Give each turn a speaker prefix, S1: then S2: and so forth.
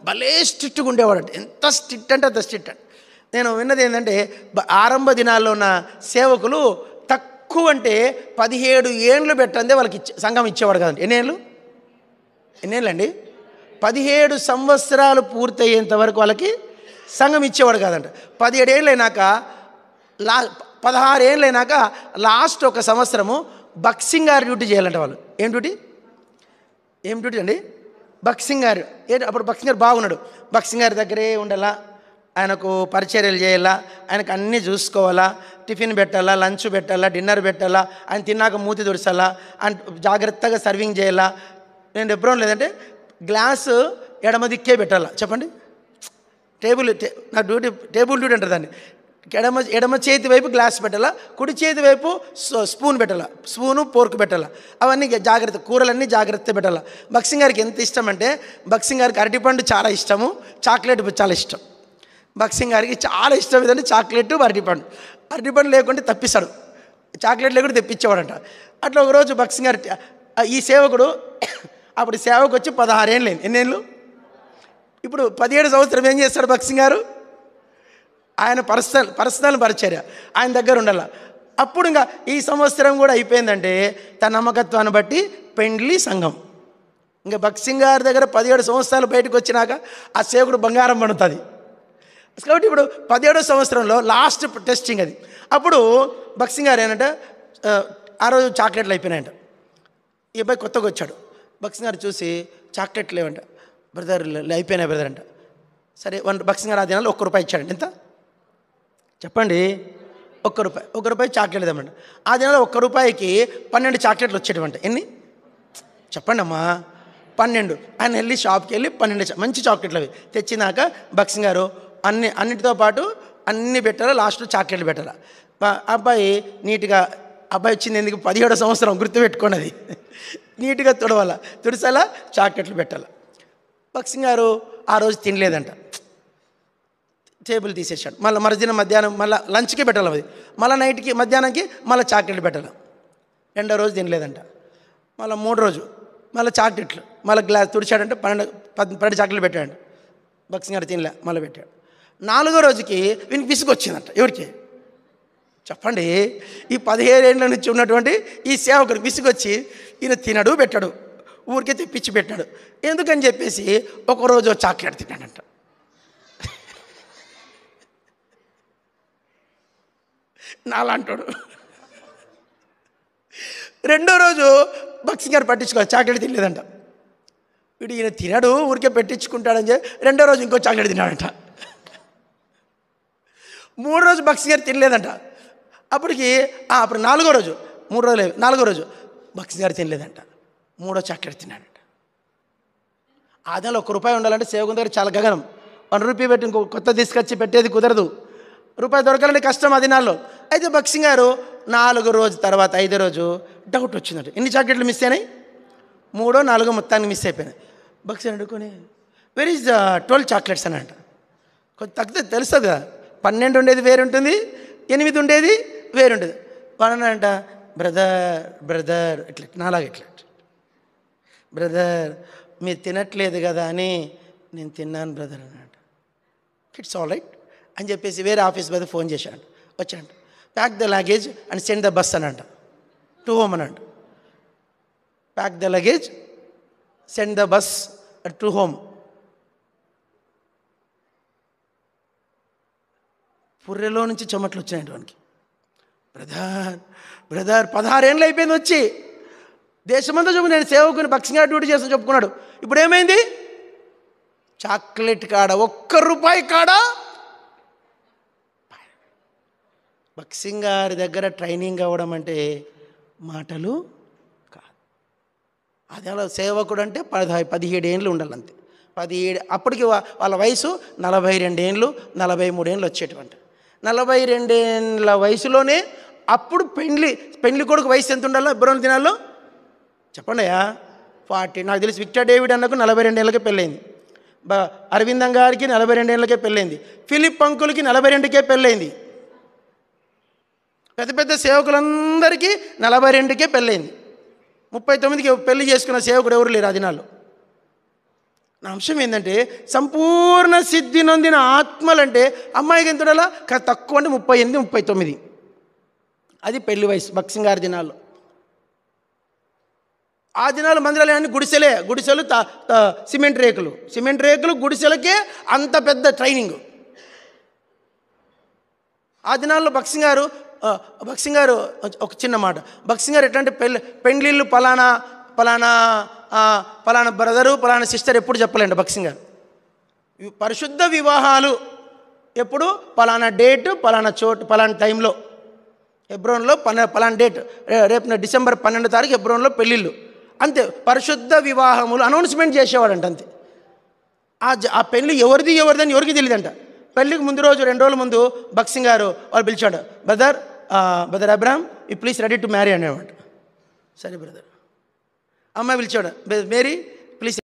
S1: భలే స్ట్రిక్ట్గా ఉండేవాడు. ఎంత స్ట్రిక్ట్ అంటే అంత స్ట్రిక్ట్. నేను విన్నది ఏంటంటే ఆరంభ దినాల్లో ఉన్న సేవకులు తక్కువ అంటే 17 ఏండ్లు పెట్టందే వాళ్ళకి సంఘం ఇచ్చేవాడు కదండి. ఎన్నేళ్ళు అండి? 17 సంవత్సరాలు పూర్తయ్యేంత వరకు వాళ్ళకి సంఘం ఇచ్చేవాడు కాదంట. 17 ఏళ్ళు అయినాక 16 ఏళ్ళు అయినాక లాస్ట్ ఒక సంవత్సరము బక్సింగ్ గారు డ్యూటీ చేయాలంట వాళ్ళు. ఏం డ్యూటీ అండి? బక్సింగ్ గారు. అప్పుడు బక్సింగ్ గారు బాగున్నాడు. బక్సింగ్ గారి దగ్గరే ఉండాలా, ఆయనకు పరిచర్యలు చేయాలా, ఆయనకు అన్నీ చూసుకోవాలా, టిఫిన్ పెట్టాలా, లంచ్ పెట్టాలా, డిన్నర్ పెట్టాలా, ఆయన తిన్నాక మూతి తుడిచాలా, ఆయన జాగ్రత్తగా సర్వింగ్ చేయాలా. నేను ఎప్పుడూ లేదంటే గ్లాసు ఎడమ దిక్కే పెట్టాలా. చెప్పండి, నా టేబుల్ డ్యూటీ అంటారు దాన్ని. ఎడమ చేతి వైపు గ్లాస్ పెట్టాలా, కుడి చేతి వైపు స్పూన్ పెట్టాలా, స్పూను పోర్క్ పెట్టాలా. అవన్నీ జాగ్రత్త, కూరలన్నీ జాగ్రత్త పెట్టాలా. బక్సింగ్ గారికి ఎంత ఇష్టం అంటే, బక్సింగ్ గారికి అరటిపండు చాలా ఇష్టము, చాక్లెట్ చాలా ఇష్టం. బక్సింగ్ గారికి చాలా ఇష్టం ఏదంటే చాక్లెట్, అరటిపండు లేకుంటే తప్పిస్తాడు, చాక్లెట్ లేకుండా తెప్పించేవాడంట. అట్లా ఒకరోజు బక్సింగ్ గారు, ఈ సేవకుడు అప్పుడు సేవకు వచ్చి 16 ఏళ్ళు అయింది. ఎన్నేళ్ళు? ఇప్పుడు 17 సంవత్సరం ఏం చేస్తాడు బక్సింగ్ గారు? ఆయన పర్సనల్ పరిచర్య ఆయన దగ్గర ఉండాల. అప్పుడు ఇంకా ఈ సంవత్సరం కూడా అయిపోయిందంటే తన నమ్మకత్వాన్ని బట్టి పెండ్లి సంఘం. ఇంకా బక్సింగ్ గారి దగ్గర 17 సంవత్సరాలు బయటకు వచ్చినాక ఆ సేవకుడు బంగారం పడుతుంది. కాబట్టి ఇప్పుడు 17వ సంవత్సరంలో లాస్ట్ టెస్టింగ్ అది. అప్పుడు బక్సింగ్ గారు ఏంటంటే ఆ రోజు చాక్లెట్లు అయిపోయినాయంట. ఈ అబ్బాయి కొత్తగా వచ్చాడు. బక్సింగ్ గారు చూసి చాక్లెట్లు లేవంట. బ్రదర్ అయిపోయినాయి బ్రదర్ అంట. సరే బక్సింగ్ గారు ఆ దినాల్లో ₹1 ఇచ్చాడండి. ఎంత చెప్పండి? ₹1 చాక్లెట్ ఇద్దామంట. ఆ దినాల్లో ₹1కి 12 చాక్లెట్లు వచ్చేటవంట. ఎన్ని చెప్పండి అమ్మా? 12. ఆయన వెళ్ళి షాప్కి వెళ్ళి 12 మంచి చాక్లెట్లు అవి తెచ్చినాక బక్సింగ్ గారు అన్నిటితో పాటు అన్నీ పెట్టాలా, లాస్ట్లో చాక్లెట్లు పెట్టాలా. అబ్బాయి నీట్గా, అబ్బాయి వచ్చింది ఎందుకు 17వ సంవత్సరం గుర్తుపెట్టుకోండి, అది నీట్గా తుడిసాలా, చాక్లెట్లు పెట్టాలా. బక్సింగ్ గారు ఆ రోజు తినలేదంట. టేబుల్ తీసేసాడు. మళ్ళీ మరుదిన మధ్యాహ్నం మళ్ళీ లంచ్కి పెట్టాలి, అది మళ్ళీ నైట్కి మధ్యాహ్నానికి మళ్ళీ చాక్లెట్లు పెట్టాలి. 2వ రోజు తినలేదంట. మళ్ళీ 3వ రోజు మళ్ళీ చాక్లెట్లు, మళ్ళీ గ్లాస్ తుడిచాడంటే 12 చాక్లెట్లు పెట్టాడు. బక్సింగ్ గారు తినలే, మళ్ళీ పెట్టాడు. 4వ రోజుకి వీనికి విసుగొచ్చిందంట. ఎవరికి చెప్పండి? ఈ 17 ఏళ్ళ నుంచి ఉన్నటువంటి ఈ సేవకుడికి విసుగొచ్చి ఈయన తినడు పెట్టాడు, ఊరికే తెప్పించి పెట్టాడు. ఎందుకని చెప్పేసి ఒకరోజు చాక్లెట్ తిన్నాడంట. నాలాంటాడు. 2వ రోజు బక్సింగ్ గారు పట్టించుకోవాలి, చాక్లెట్ తినలేదంట. వీడు ఈయన తినడు ఊరికే పెట్టించుకుంటాడని చెప్పి 2వ రోజు ఇంకో చాక్లెట్ తిన్నాడంట. 3వ రోజు బక్సింగ్ గారు తినలేదంట. అప్పటికి అప్పుడు 4వ రోజు, 3 రోజులు 4వ రోజు బక్సింగ్ గారు తినలేదంట. 3వ చాక్లెట్ తిన్నాడంట. ఆ దినాల్లో ₹1 ఉండాలంటే సేవకుని దగ్గర చాలా గగనం. ₹1 పెట్టి ఇంకో కొత్త తీసుకొచ్చి పెట్టేది కుదరదు. ₹1 దొరకాలంటే కష్టం ఆ దినాల్లో. అయితే బక్సింగ్ గారు 4వ రోజు తర్వాత 5వ రోజు డౌట్ వచ్చిందంట. ఎన్ని చాక్లెట్లు మిస్ అయినాయి? 3, 4 మొత్తానికి మిస్ అయిపోయినాయి. బక్సింగ్ అనుకుని వెర్ ఈజ్ 12 చాక్లెట్స్ అని అంట. కొంచెం తగ్గితే తెలుస్తుంది కదా, 12 ఉండేది వేరు ఉంటుంది, 8 ఉండేది వేరు ఉంటుంది. వాడనంట, బ్రదర్ ఇట్లా నాలాగా ఇట్లా, బ్రదర్ మీరు తినట్లేదు కదా అని నేను తిన్నాను బ్రదర్ అని అంట. ఇట్స్ ఆల్ రైట్ అని చెప్పేసి వేరే ఆఫీస్ మీద ఫోన్ చేశాడు. వచ్చాడు, pack the luggage and send the bus అని అంట, టు హోమ్ అని అంట. Pack the luggage, send the bus to home. పుర్రెలో నుంచి చెమట్లు వచ్చినాయి వానికి. బ్రదర్ 16 ఏళ్ళు అయిపోయింది వచ్చి, దేశమంతా చెప్పు నేను సేవకుని బక్సింగ్ గారు డ్యూటీ చేస్తాను చెప్పుకున్నాడు. ఇప్పుడు ఏమైంది? చాక్లెట్ కాడ ₹1 కాడ బక్సింగ్ గారి దగ్గర ట్రైనింగ్ అవ్వడం అంటే మాటలు కాదు. అదే సేవకుడు అంటే 17 ఏళ్ళు ఉండాలంతే. 17 అప్పటికి వాళ్ళ వయసు 42 ఏళ్ళు 43 ఏళ్ళు వచ్చేటువంటి. 42 ఏళ్ళ వయసులోనే అప్పుడు పెండ్లి కొడుకు వయసు ఎంత ఉండాలో ఇబ్బంది దినాల్లో చెప్పండి అయ్యా? 40. నాకు తెలిసి విక్టర్ డేవిడ్ అన్నకు 42 ఏళ్ళకే పెళ్ళైంది. అరవిందం గారికి 42 ఏళ్ళకే పెళ్ళైంది. ఫిలిప్ అంకుల్కి 42కే పెళ్ళైంది. పెద్ద పెద్ద సేవకులందరికీ 42కే పెళ్ళైంది. 39కి పెళ్లి చేసుకున్న సేవకుడు ఎవరు లేరు ఆ దినాల్లో. నా అంశం ఏంటంటే సంపూర్ణ సిద్ధి నొందిన ఆత్మలంటే అమ్మాయికి ఎంత ఉండాలా? తక్కువ అంటే 38, 39. అది పెళ్లి వయసు భక్సింగ్ గారి దినాల్లో. ఆ దినాలు మందిరాలు అన్ని గుడిసెలు సిమెంట్ రేకులు గుడిసెలకే అంత పెద్ద ట్రైనింగ్. ఆ దినాల్లో భక్సింగ్ గారు ఒక చిన్న మాట, భక్సింగ్ గారు ఎట్లాంటి పెండ్లిళ్ళు పలానా బ్రదరు పలానా సిస్టర్ ఎప్పుడు చెప్పలేండి. భక్సింగ్ గారు పరిశుద్ధ వివాహాలు ఎప్పుడు పలానా డేట్ పలానా చోటు పలానా టైంలో హెబ్రోన్లో పలానా డేట్, రేపు డిసెంబర్ 12వ తారీఖు హెబ్రోన్లో పెళ్ళిళ్ళు, అంతే. పరిశుద్ధ వివాహములు అనౌన్స్మెంట్ చేసేవాడంట, అంతే. ఆ పెళ్ళి ఎవరిదని ఎవరికి తెలియదంట. పెళ్ళికి ముందు రోజు 2 రోజుల ముందు భక్సింగ్ గారు వాళ్ళు పిలిచాడు, brother Abram you please ready to marry అనేవాడు. సరే బ్రదర్. అమ్మాయి పిలిచాడు, మేరీ ప్లీజ్